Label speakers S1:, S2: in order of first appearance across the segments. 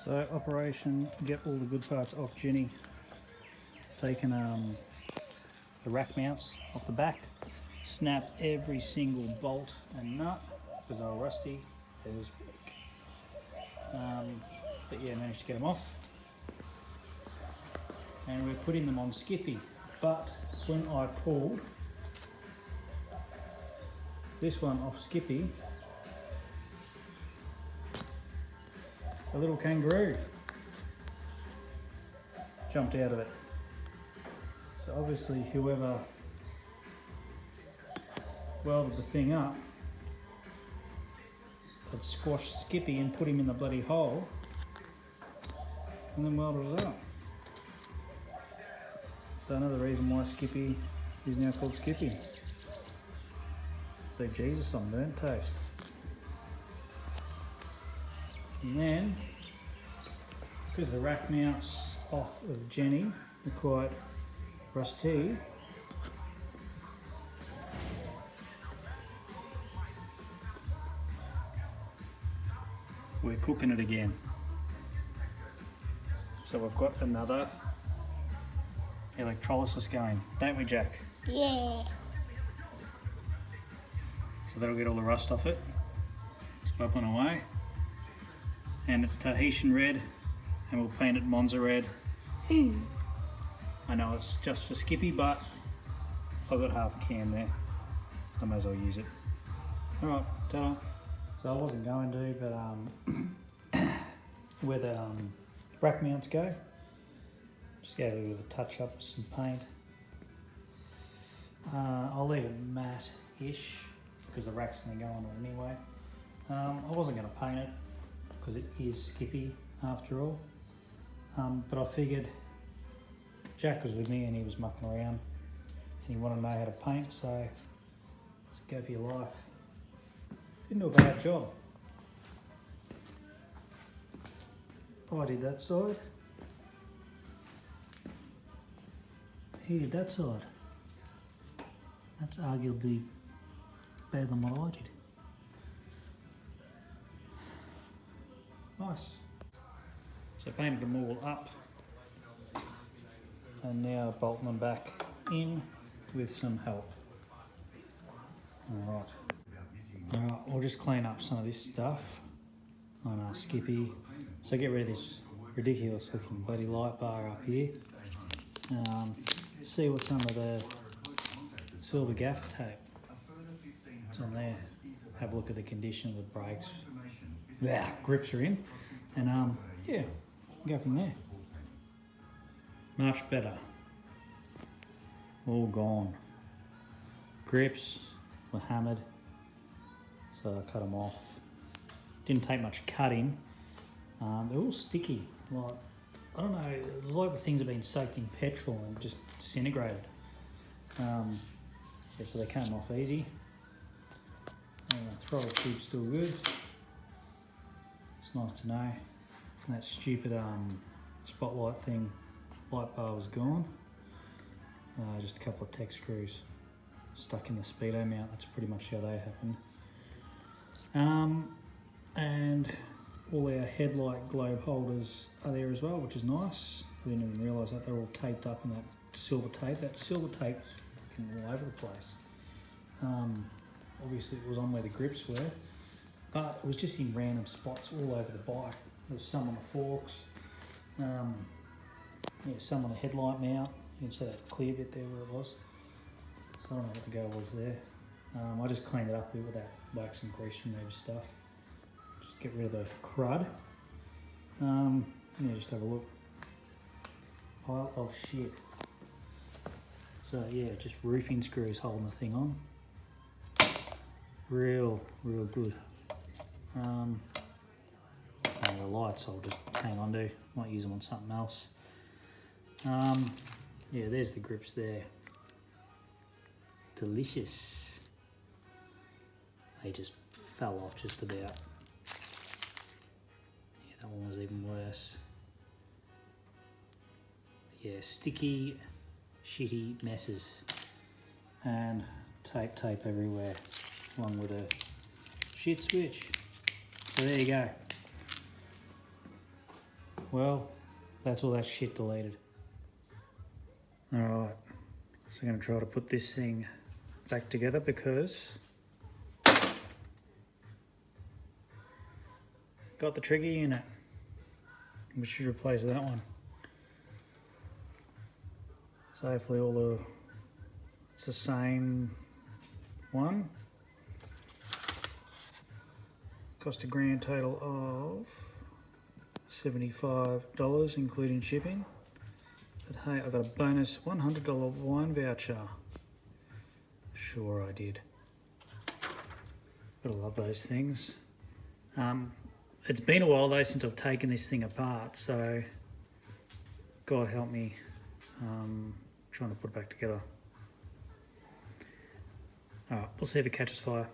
S1: So operation, get all the good parts off Jenny. Taken the rack mounts off the back, snapped every single bolt and nut because they were rusty as weak. But yeah, managed to get them off. And we're putting them on Skippy. But when I pulled this one off Skippy, a little kangaroo jumped out of it. So obviously whoever welded the thing up had squashed Skippy and put him in the bloody hole and then welded it up. So another reason why Skippy is now called Skippy. So Jesus on burnt toast. And then, because the rack mounts off of Jenny are quite rusty, we're cooking it again. So we've got another electrolysis going, don't we, Jack?
S2: Yeah.
S1: So that'll get all the rust off it. It's bubbling away. And it's Tahitian red, and we'll paint it Monza red. I know it's just for Skippy, but I've got half a can there. I may as well use it. Alright, ta-da. So I wasn't going to, but where the rack mounts go, just gave it a bit of a touch up with some paint. I'll leave it matte-ish because the rack's going to go on it anyway. I wasn't going to paint it because it is Skippy after all, but I figured Jack was with me and he was mucking around and he wanted to know how to paint, so go for your life. Didn't do a bad job. I did that side. He did that side. That's arguably better than what I did. Nice. So painted them all up and now bolting them back in with some help. Alright. Alright, we'll just clean up some of this stuff on our Skippy. So get rid of this ridiculous looking bloody light bar up here. See what some of the silver gaffer tape that's on there. Have a look at the condition of the brakes. Yeah, grips are in, and yeah, go from there. Much better. All gone. Grips were hammered, so I cut them off. Didn't take much cutting. They're all sticky. Like, I don't know, it's like the things have been soaked in petrol and just disintegrated. Yeah, so they came off easy. Throttle tube's still good. It's nice to know. And that stupid spotlight thing, light bar was gone. Just a couple of tech screws stuck in the speedo mount. That's pretty much how they happened. And all our headlight globe holders are there as well, which is nice. I didn't even realise that they're all taped up in that silver tape. That silver tape is all over the place. Obviously it was on where the grips were, but it was just in random spots all over the bike. There was some on the forks, yeah, some on the headlight mount. You can see that clear bit there where it was. So I don't know what the go was there. I just cleaned it up a bit with that wax and grease remover stuff. Just get rid of the crud. Yeah, just have a look. Pile of shit. So yeah, just roofing screws holding the thing on. Real good. And the lights I'll just hang on to. Might use them on something else. Yeah, there's the grips there. Delicious. They just fell off just about. Yeah, that one was even worse. Yeah, sticky, shitty messes. And tape everywhere, along with a shit switch. So there you go. well, that's all that shit deleted. Alright, so I'm going to try to put this thing back together because got the trigger unit. We should replace that one. So hopefully it's the same one. Cost a grand total of $75 including shipping. But hey, I got a bonus $100 wine voucher. Sure I did. Gotta love those things. It's been a while though since I've taken this thing apart, so God help me trying to put it back together. Alright, we'll see if it catches fire.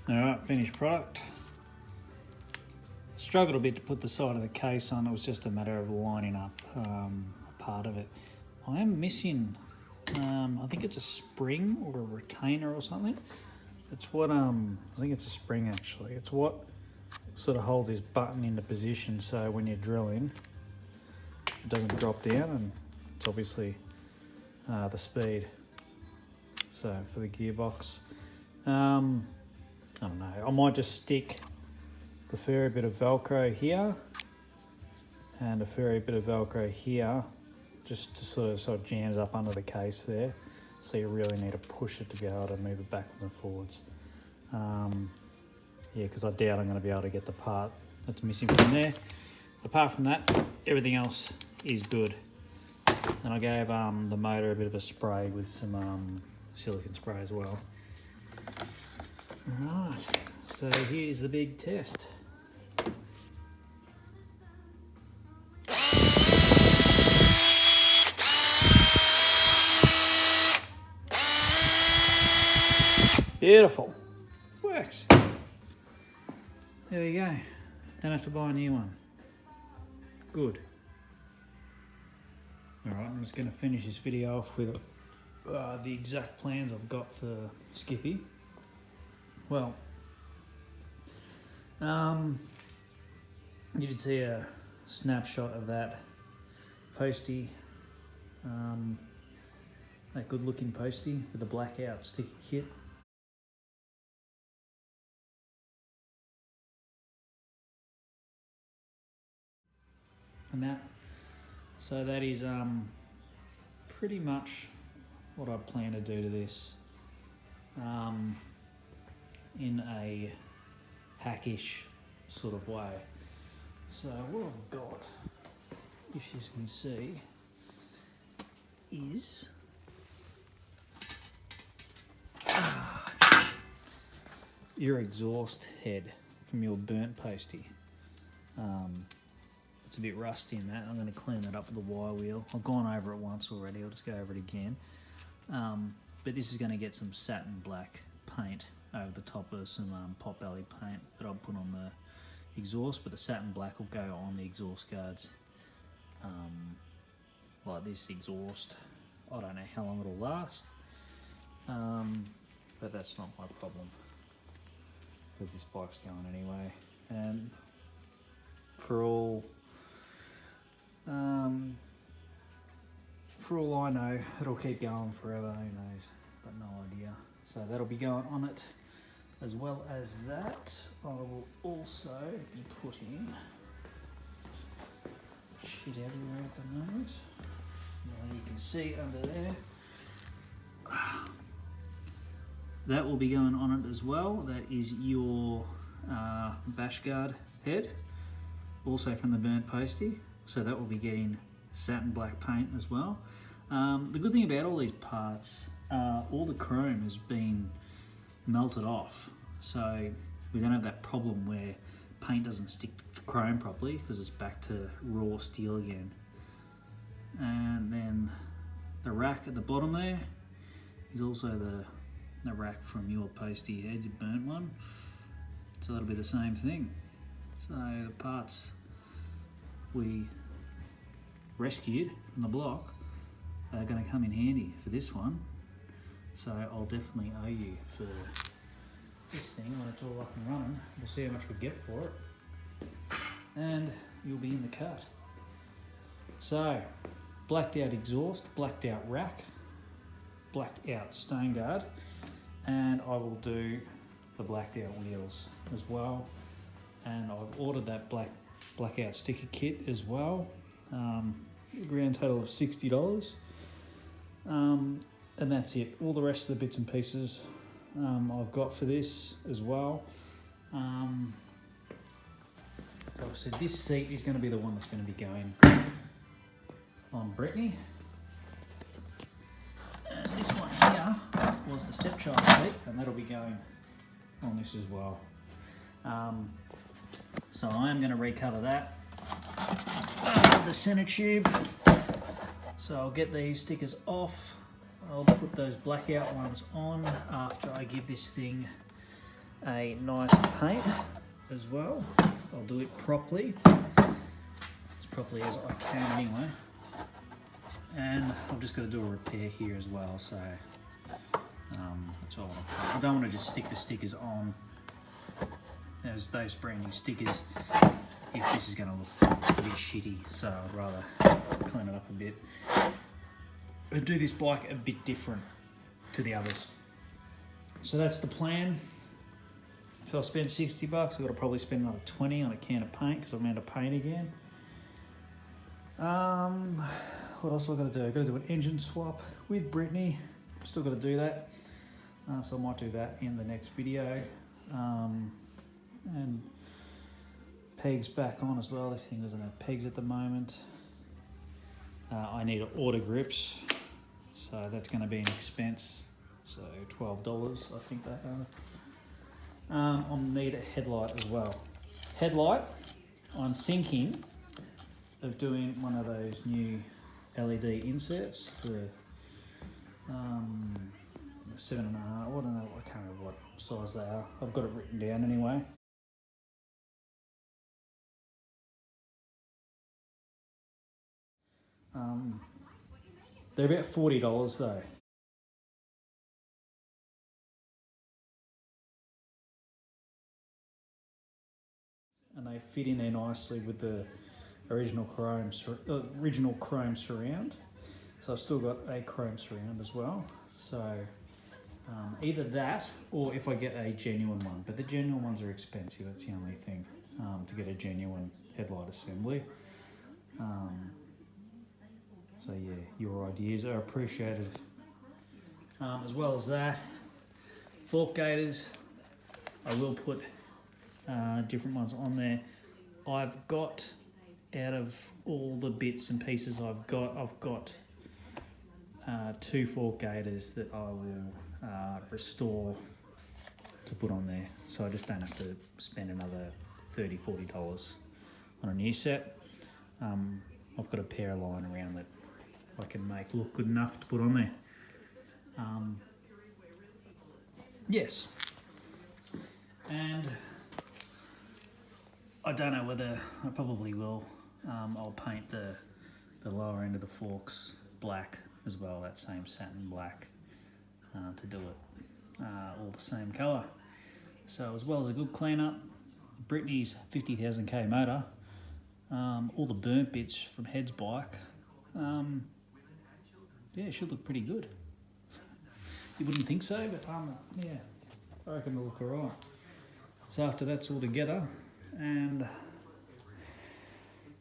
S1: Alright, finished product. Struggled a bit to put the side of the case on, it was just a matter of lining up a part of it. I am missing, I think it's a spring or a retainer or something. It's what, I think it's a spring actually. It's what sort of holds this button into position so when you're drilling, it doesn't drop down, and it's obviously the speed. So for the gearbox, I don't know, I might just stick the furry bit of Velcro here and a furry bit of Velcro here, just to so it jams up under the case there. So you really need to push it to be able to move it backwards and forwards. Yeah, because I doubt I'm going to be able to get the part that's missing from there. Apart from that, everything else is good. And I gave the motor a bit of a spray with some silicone spray as well. Right, so here's the big test. Beautiful. Works. There we go. Don't have to buy a new one. Good. Alright, I'm just going to finish this video off with the exact plans I've got for Skippy. Well, you did see a snapshot of that Postie, that good looking Postie with the blackout sticker kit. And that, so that is pretty much what I plan to do to this. In a hackish sort of way. So what I've got, if you can see, is your exhaust head from your burnt Postie. It's a bit rusty in that. I'm going to clean that up with the wire wheel. I've gone over it once already, I'll just go over it again. But this is going to get some satin black paint over the top of some pot belly paint that I'll put on the exhaust, but the satin black will go on the exhaust guards. Like this exhaust, I don't know how long it'll last, but that's not my problem because this bike's going anyway. And for all I know, it'll keep going forever, who knows, got no idea. So that'll be going on it. As well as that, I will also be putting shit everywhere at the moment. Now you can see under there. That will be going on it as well. That is your bash guard head, also from the burnt Postie. So that will be getting satin black paint as well. The good thing about all these parts, all the chrome has been melted off, so we don't have that problem where paint doesn't stick to chrome properly because it's back to raw steel again. And then the rack at the bottom there is also the rack from your Postie head, your burnt one. So that'll be the same thing. So the parts we rescued from the block are going to come in handy for this one. So I'll definitely owe you for this thing when it's all up and running. We'll see how much we get for it. And you'll be in the cut. So, blacked out exhaust, blacked out rack, blacked out stone guard, and I will do the blacked out wheels as well. And I've ordered that blackout sticker kit as well. Grand total of $60. And that's it. All the rest of the bits and pieces I've got for this as well. Like I said, this seat is going to be the one that's going to be going on Brittany. And this one here was the stepchild seat, and that'll be going on this as well. So I am going to recover that. The centre tube. So I'll get these stickers off. I'll put those blackout ones on after I give this thing a nice paint as well. I'll do it properly, as properly as I can anyway. And I've just got to do a repair here as well, so that's all. I don't want to just stick the stickers on as those brand new stickers if this is going to look a bit shitty, so I'd rather clean it up a bit and do this bike a bit different to the others. So that's the plan. So I'll spend $60. I've got to probably spend another 20 on a can of paint because I'm going to paint again. What else have I got to do? I've got to do an engine swap with Brittany. Still got to do that. So I might do that in the next video. And pegs back on as well. This thing doesn't have pegs at the moment. I need to order grips. So that's going to be an expense. So $12, I think they are. I'll need a headlight as well. Headlight, I'm thinking of doing one of those new LED inserts, the 7.5, I don't know, I can't remember what size they are. I've got it written down anyway. They're about $40 though. And they fit in there nicely with the original chrome surround. So I've still got a chrome surround as well. So either that or if I get a genuine one. But the genuine ones are expensive, that's the only thing, to get a genuine headlight assembly. So yeah, your ideas are appreciated. As well as that, fork gaiters, I will put different ones on there. I've got, out of all the bits and pieces I've got 2 fork gaiters that I will restore to put on there. So I just don't have to spend another $30, $40 on a new set. I've got a pair of lying around that I can make look good enough to put on there. Yes. And I don't know whether, I probably will, I'll paint the lower end of the forks black as well, that same satin black, to do it all the same colour. So as well as a good clean-up, Brittany's 50,000k motor, all the burnt bits from Head's bike, yeah, it should look pretty good. You wouldn't think so, but yeah, I reckon it'll look alright. So after that's all together, and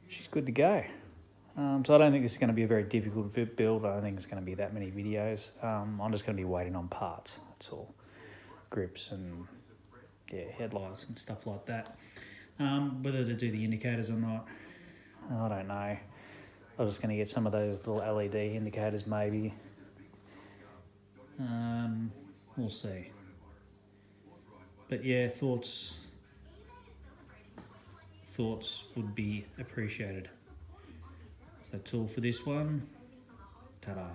S1: she's good to go. So I don't think this is going to be a very difficult build. I don't think it's going to be that many videos. I'm just going to be waiting on parts, that's all. Grips and yeah, headlights and stuff like that. Whether to do the indicators or not, I don't know. I'm just going to get some of those little LED indicators maybe. We'll see. But yeah, thoughts would be appreciated.
S2: That's all for this one. Ta-da.